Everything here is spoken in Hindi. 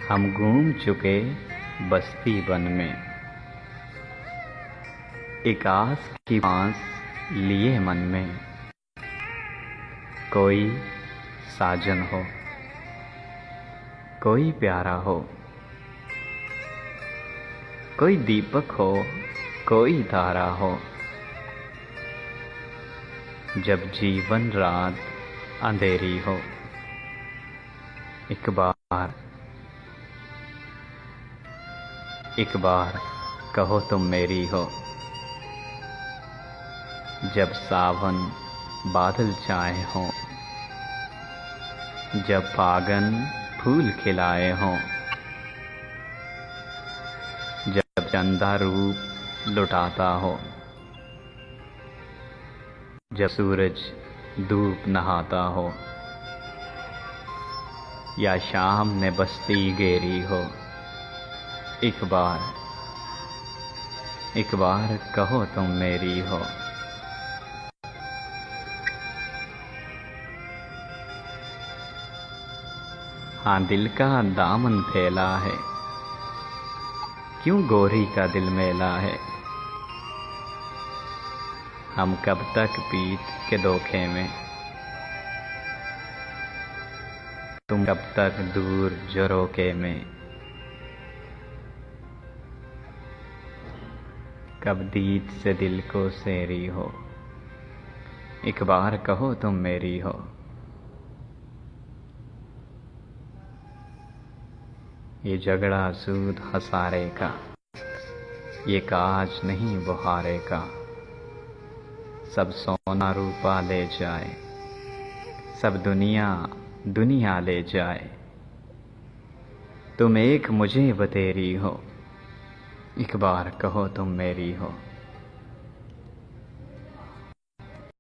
हम घूम चुके बस्ती वन में, एक आस की बांस लिए मन में। कोई साजन हो, कोई प्यारा हो, कोई दीपक हो, कोई तारा हो। जब जीवन रात अंधेरी हो, एक बार कहो तुम मेरी हो। जब सावन बादल छाए हों, जब फागुन फूल खिलाए हों, जब चंदा रूप लुटाता हो, जब सूरज धूप नहाता हो, या शाम ने बस्ती घेरी हो। एक बार कहो तुम मेरी हो। हाँ, दिल का दामन फैला है, क्यों गोरी का दिल मेला है। हम कब तक पीत के धोखे में, तुम कब तक दूर झरोखे में। कब दीद से दिल को सेरी हो, एक बार कहो तुम मेरी हो। ये झगड़ा सूद हसारे का, ये काज नहीं बुहारे का। सब सोना रूपा ले जाए, सब दुनिया ले जाए। तुम एक मुझे बतेरी हो, एक बार कहो तुम मेरी हो।